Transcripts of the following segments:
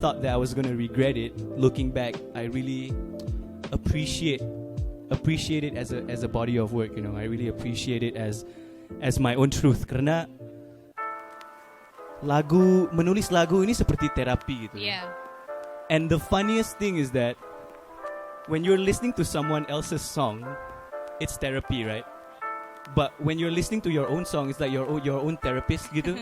thought that I was gonna regret it. Looking back, I really appreciate it as a body of work. You know, I really appreciate it as my own truth. Karena menulis lagu ini seperti terapi gitu. Yeah. And the funniest thing is that when you're listening to someone else's song, it's therapy, right? But when you're listening to your own song, it's like your own therapist gitu.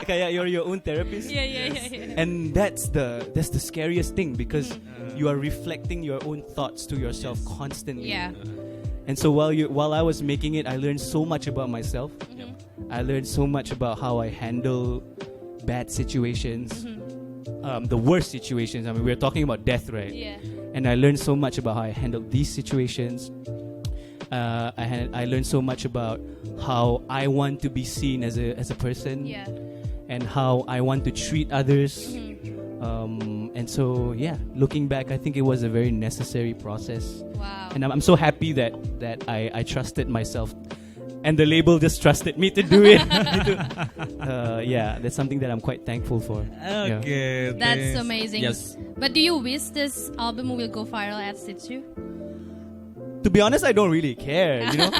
Kayak you're your own therapist. Yeah. And that's the scariest thing, because you are reflecting your own thoughts to yourself constantly. Yeah. And so while I was making it, I learned so much about myself. I learned so much about how I handle bad situations, the worst situations. I mean, we're talking about death, right? Yeah. And I learned so much about how I handled these situations. I learned so much about how I want to be seen as a person, Yeah. and how I want to treat others. And so, yeah, looking back, I think it was a very necessary process. Wow. And I'm so happy that I trusted myself, and the label just trusted me to do it. Yeah, that's something that I'm quite thankful for. Okay, That's amazing. Yes. But do you wish this album will go viral as it should? To be honest, I don't really care. You know,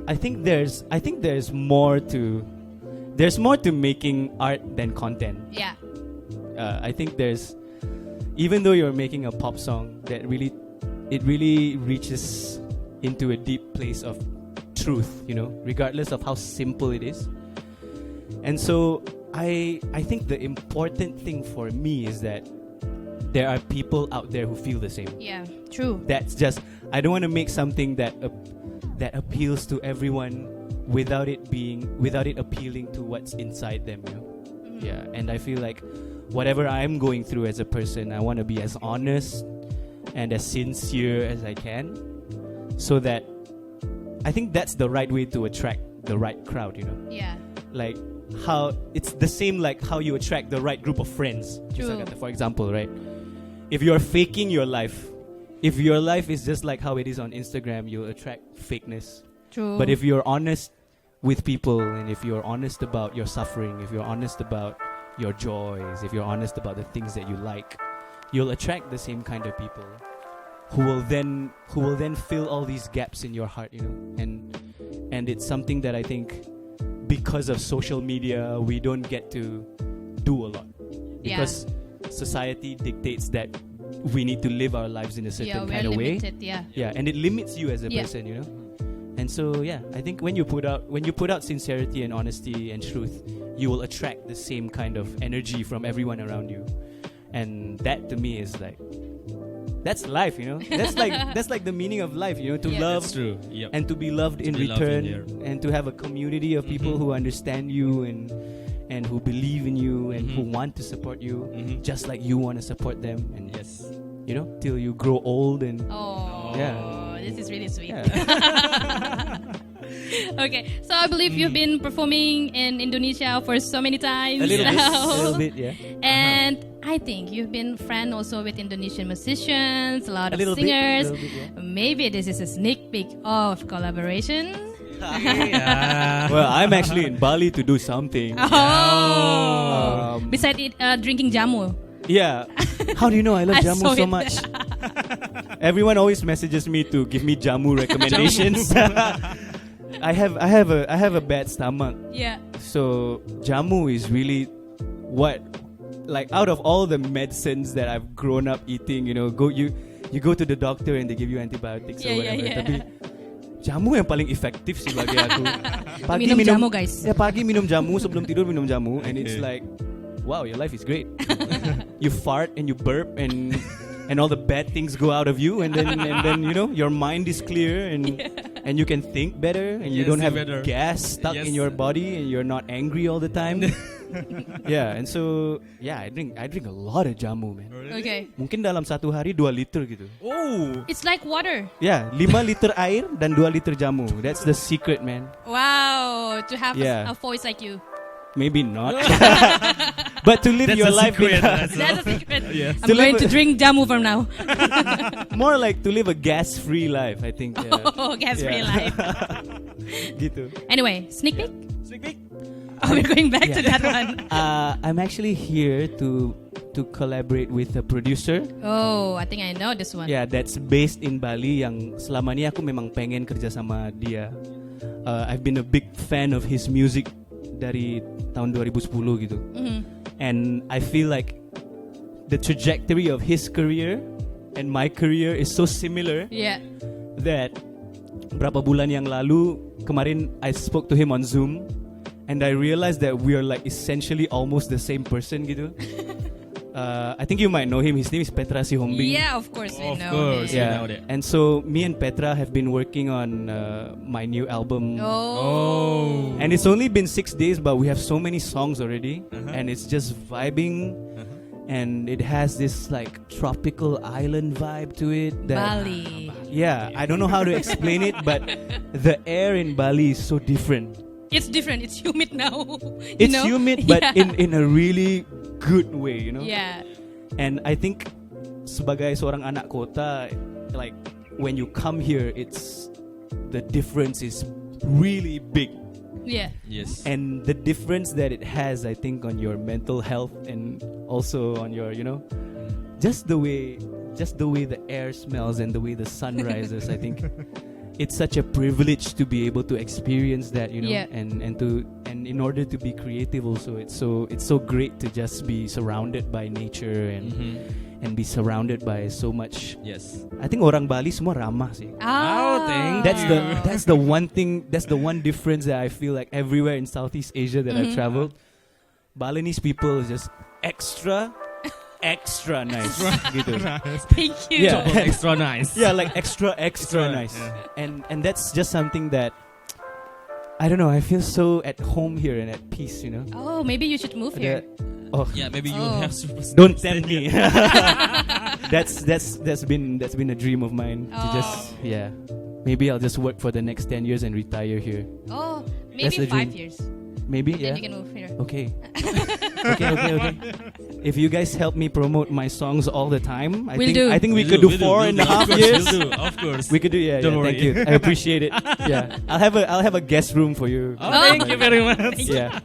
I think there's more to making art than content. Yeah. I think even though you're making a pop song, it really reaches into a deep place of truth, you know, regardless of how simple it is. And so I think the important thing for me is that there are people out there who feel the same. Yeah. True. That's just, I don't want to make something that appeals to everyone without it appealing to what's inside them, you know. Yeah, and I feel like whatever I'm going through as a person, I want to be as honest and as sincere as I can, so that I think that's the right way to attract the right crowd, you know. Yeah. Like how it's the same like how you attract the right group of friends. True. For example, right? If you're faking your life, if your life is just like how it is on Instagram, you'll attract fakeness. True. But if you're honest with people, and if you're honest about your suffering, if you're honest about your joys, if you're honest about the things that you like, you'll attract the same kind of people who will then fill all these gaps in your heart, you know. And it's something that I think because of social media we don't get to do a lot, because society dictates that we need to live our lives in a certain kind of way. Yeah, and it limits you as a person, you know. And so, yeah, I think when you put out sincerity and honesty and truth, you will attract the same kind of energy from everyone around you. And that to me is like, that's life, you know. That's like the meaning of life, you know, to love. That's true. Yep. And to be loved in return, and to have a community of people who understand you and who believe in you and who want to support you, just like you want to support them. And you know, till you grow old and this is really sweet. Yeah. Okay, so I believe you've been performing in Indonesia for so many times. A little bit, yeah. And I think you've been friend also with Indonesian musicians, a lot of singers. A little bit, yeah. Maybe this is a sneak peek of collaboration. Well, I'm actually in Bali to do something. Besides drinking jamu. Yeah. How do you know I love I jamu saw so it. much? Everyone always messages me to give me jamu recommendations. I have a bad stomach. Yeah. So jamu is really what, like, out of all the medicines that I've grown up eating, you know, you go to the doctor and they give you antibiotics or whatever. Tapi jamu yang paling efektif sih bagi aku. Minum jamu, guys. Ya, pagi minum jamu, sebelum tidur minum jamu, and it's like, wow, your life is great. You fart and you burp and all the bad things go out of you, and then you know, your mind is clear and you can think better, and you don't have gas stuck in your body, and you're not angry all the time. Yeah, and so I drink a lot of jamu, man. Okay. Mungkin dalam satu hari 2 liter gitu. Oh. It's like water. Yeah, 5 liter air dan 2 liter jamu. That's the secret, man. Wow, to have a voice like you. Maybe not. But to live your life, that's a secret. Yes. I'm going to drink jamu from now. More like to live a gas-free life, I think. Gas-free life. Gitu. Anyway, sneak peek. Sneak peek. Oh, we're going back to Yeah. that one. I'm actually here to collaborate with a producer. Oh, I think I know this one. Yeah, that's based in Bali. Yang selama ni aku memang pengen kerja sama dia. I've been a big fan of his music dari tahun 2010 gitu. And I feel like the trajectory of his career and my career is so similar Yeah. that berapa bulan yang lalu kemarin I spoke to him on Zoom and I realized that we are like essentially almost the same person gitu. I think you might know him. His name is Petra Sihombing. Yeah, of course we Of know. course, him. Yeah. know that. And so me and Petra have been working on my new album. Oh. And it's only been 6 days, but we have so many songs already, and it's just vibing, and it has this like tropical island vibe to it. That, Bali. yeah, I don't know how to explain it, but the air in Bali is so different. It's different. It's humid now. You It's know? humid, but Yeah. in a really good way, you know. Yeah. And I think sebagai seorang anak kota, like when you come here, it's the difference is really big. Yeah. Yes. And the difference that it has, I think, on your mental health and also on your, you know, just the way the air smells and the way the sun rises. I think it's such a privilege to be able to experience that, you know, Yeah. and in order to be creative also, it's so great to just be surrounded by nature and be surrounded by so much. Yes. I think orang Bali semua ramah sih. Ah. thank That's the one thing. That's the one difference that I feel like everywhere in Southeast Asia that I've traveled, Balinese people is just extra nice. gitu. Thank you. Yeah. Extra nice. Yeah, like extra Extra, nice. yeah. And that's just something that I don't know. I feel so at home here and at peace. You know. Oh, maybe you should move here. Oh, Yeah, maybe you Oh. have super. don't tempt me. that's been a dream of mine to just maybe I'll just work for the next 10 years and retire here. Oh, That's maybe the 5 dream. years. Maybe, Then yeah. you can move here. Okay. okay. If you guys help me promote my songs all the time, I We'll think do. I think we We'll could do do, 4.5 we'll years. do, of course. We could do, yeah. Don't Thank worry. you. I appreciate it. Yeah, I'll have a guest room for you. Oh, thank you very much. Yeah.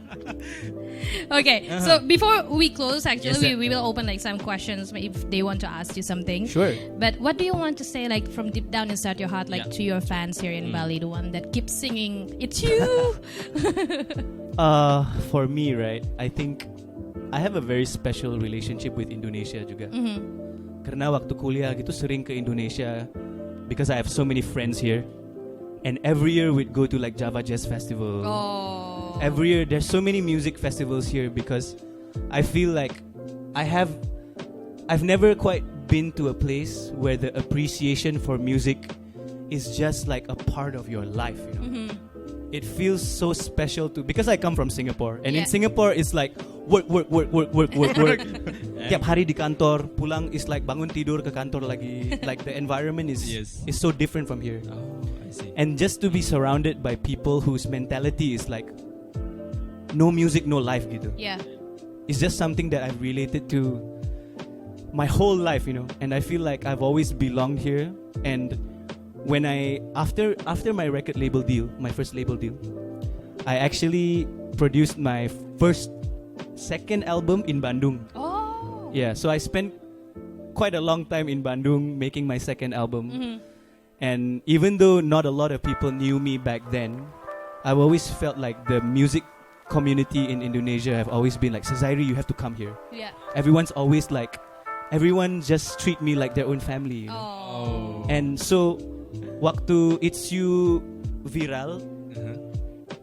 Okay, so before we close, actually, Yes, sir. we will open like some questions if they want to ask you something. Sure. But what do you want to say, like from deep down inside your heart, like Yeah. to your fans here in Bali, the one that keeps singing, "It's you." For me, right? I think I have a very special relationship with Indonesia juga. Karena waktu kuliah gitu sering ke Indonesia because I have so many friends here. And every year we'd go to like Java Jazz Festival. Oh. Every year there's so many music festivals here because I feel like I've never quite been to a place where the appreciation for music is just like a part of your life, you know. It feels so special because I come from Singapore, and Yeah. in Singapore it's like work. Tiap hari di kantor, pulang is like bangun tidur ke kantor lagi. Like the environment is so different from here. Oh, I see. And just to be surrounded by people whose mentality is like no music, no life gitu. Yeah. It's just something that I've related to my whole life, you know. And I feel like I've always belonged here. And when after my record label deal, my first label deal, I actually produced my second album in Bandung. Oh. Yeah, so I spent quite a long time in Bandung making my second album. And even though not a lot of people knew me back then, I've always felt like the music community in Indonesia have always been like, Sezairi, you have to come here. Yeah. Everyone's always like, everyone just treat me like their own family, you know? Oh. And so waktu It's You viral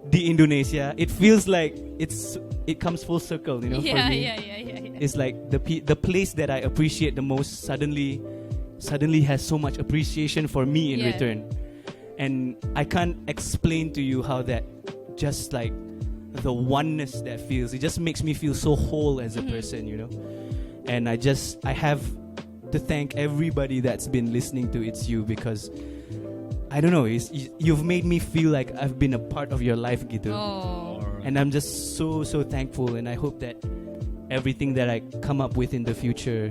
di Indonesia, it feels like it comes full circle, you know, for Yeah, me. yeah. It's like the place that I appreciate the most suddenly has so much appreciation for me in Yeah. return. And I can't explain to you how that just like the oneness that feels. It just makes me feel so whole as a person, you know. And I have to thank everybody that's been listening to It's You because I don't know, you've made me feel like I've been a part of your life gitu. Oh. And I'm just so thankful, and I hope that everything that I come up with in the future,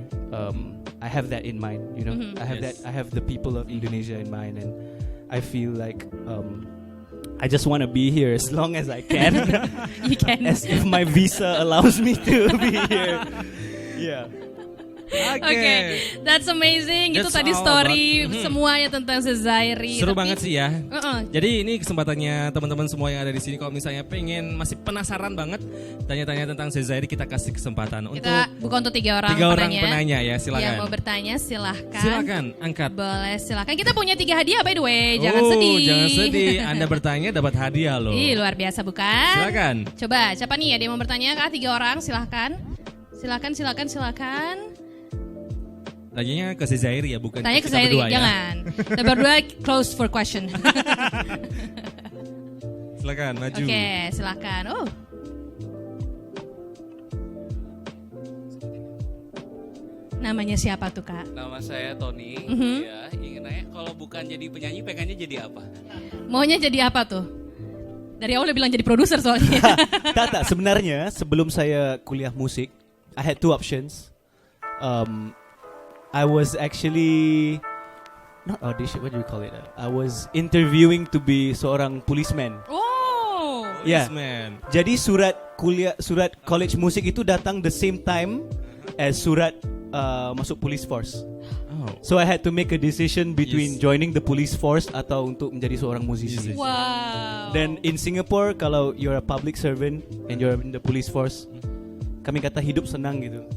I have that in mind, you know. I have Yes. I have the people of Indonesia in mind, and I feel like I just want to be here as long as I can. You can. As if my visa allows me to be here. Yeah. Oke, that's amazing. Itu That's tadi all story semuanya tentang Sezairi. Seru Tapi- banget sih ya. Uh-uh. Jadi ini kesempatannya teman-teman semua yang ada di sini. Kalau misalnya pengen masih penasaran banget tanya-tanya tentang Sezairi, kita kasih kesempatan Kita buka untuk 3 orang tiga orang penanya ya. Silakan. Yang mau bertanya silahkan. Silakan angkat. Boleh silahkan. Kita punya 3 hadiah by the way. Jangan sedih. Jangan sedih. Anda bertanya dapat hadiah loh. Ih, luar biasa bukan? Silakan. Coba siapa nih ada yang mau bertanya kah? 3 orang silahkan. Silakan. Tanyanya ke Sezairi ya, bukan Tanya ke kita saya, berdua ya. jangan. Kita berdua close for question. Silakan maju. Oke, silakan. Oh. Namanya siapa tuh Kak? Nama saya Tony. Mhm. Ya, ingin nanya kalau bukan jadi penyanyi pengennya jadi apa? Maunya jadi apa tuh? Dari awal udah bilang jadi produser soalnya. Tak, sebenarnya sebelum saya kuliah musik, I had 2 options. I was actually not audition, what do you call it? I was interviewing to be seorang policeman. Oh. Yeah. Man. Jadi surat college musik itu datang the same time as surat masuk police force. Oh. So I had to make a decision between Yes. joining the police force atau untuk menjadi seorang musisi. Wow. Then in Singapore, kalau you're a public servant and you're in the police force, kami kata hidup senang gitu.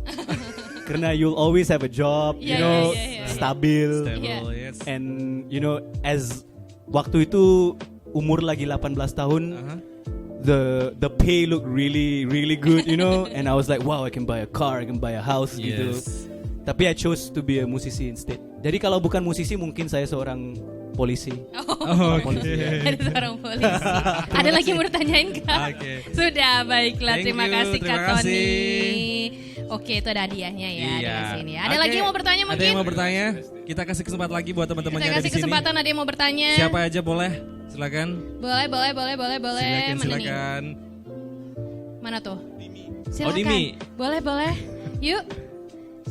Karena you'll always have a job, Yeah, you know, yeah. stabil. Stable, yes. And you know, as waktu itu umur lagi 18 tahun, Uh-huh. the pay looked really good, you know. And I was like, wow, I can buy a car, I can buy a house gitu. Yes. Tapi I chose to be a musisi instead. Jadi kalau bukan musisi mungkin saya seorang polisi. Oh, oke. Ada seorang polisi. Ada lagi yang mau ditanyain Kak? Oke. Sudah, baiklah. Thank Terima you, kasih Kak terima Tony. kasih. Oke, itu ada hadiahnya ya di Iya. sini. Ada Oke. lagi yang mau bertanya Ada mungkin? yang mau bertanya? Kita kasih kesempatan lagi buat teman-teman Kita yang ada kasih di sini. kesempatan ada yang mau bertanya. Siapa aja boleh? Silakan. Boleh. Silakan, Mana nih? silakan. Mana tuh? Silakan. Oh, Dimi. Boleh. Yuk.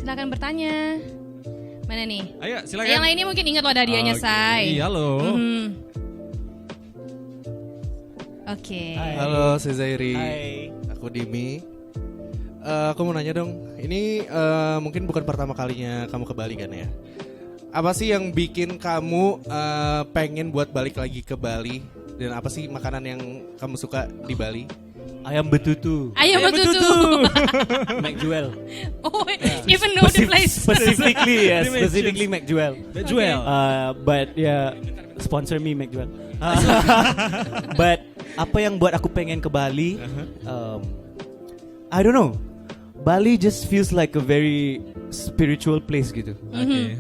Silakan bertanya. Mana nih? Ayo, silakan. Yang lainnya mungkin ingat loh ada hadiahnya, Oke. Say. Iya loh. Mhm. Oke. Halo Sezairi, Hai. aku Dimi. Aku mau nanya dong, ini mungkin bukan pertama kalinya kamu ke Bali kan ya? Apa sih yang bikin kamu pengen buat balik lagi ke Bali? Dan apa sih makanan yang kamu suka di Bali? Ayam betutu. Ayam betutu. McJewel. Oh, even know the place. Specifically, yes, Dimensions. specifically McJewel. Juel. But yeah, sponsor me McJewel. But apa yang buat aku pengen ke Bali? I don't know. Bali just feels like a very spiritual place gitu. Oke.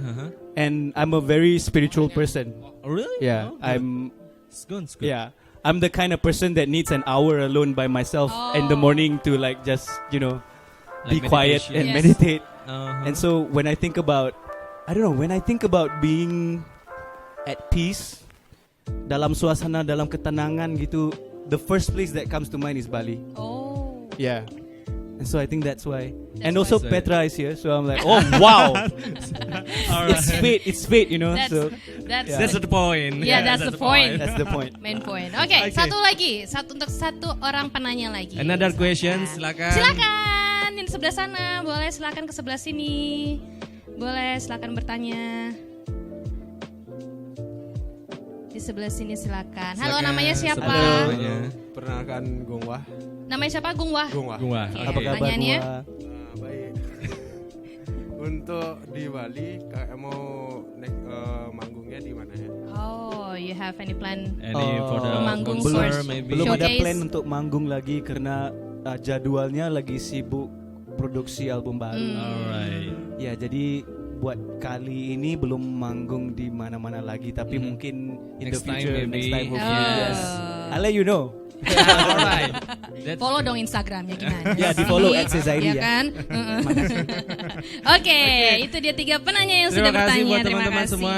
And I'm a very spiritual person. Oh, really? Yeah, Oh, I'm. It's good. It's good. Yeah, I'm the kind of person that needs an hour alone by myself in the morning to like just be Like quiet meditation. and Yes. meditate. Uh-huh. And so when I think about, when I think about being at peace, dalam suasana, dalam ketenangan gitu, the first place that comes to mind is Bali. Oh. Yeah. And so I think that's why. That's And also why. Petra is here, so I'm like, oh wow, All it's right. fate, you know. That's So that's Yeah. That's the point. Yeah, that's the point. that's the point. main point. Oke, satu lagi, untuk satu orang penanya lagi. Another question, silakan. Silakan yang di sebelah sana, boleh silakan ke sebelah sini. Boleh silakan bertanya. Di sebelah sini silakan. Halo, Silakan, namanya siapa? Halo. Namanya perkenalkan Gongwah. Namanya siapa? Gungwah. Gongwah. Gua. Oke. Oke. Apa kabar Pertanyaannya? gua? Baik. Untuk di Bali, kayak mau manggungnya di mana ya? Oh, you have any plan? Any for the Manggung concert, first. maybe? Belum ada Showcase. plan untuk manggung lagi karena jadwalnya lagi sibuk produksi album baru. Alright. Ya, jadi buat kali ini belum manggung di mana-mana lagi, tapi mungkin in Next the time future, maybe. next time Oh. hopefully. Yes. I'll let you know. Alright. That's Follow dong Instagramnya gimana? Ya, di follow Sih? @Sezairi Ya ya. kan? Oke, itu dia 3 penanya yang Terima sudah kasih bertanya. buat Terima teman-teman kasih. semua.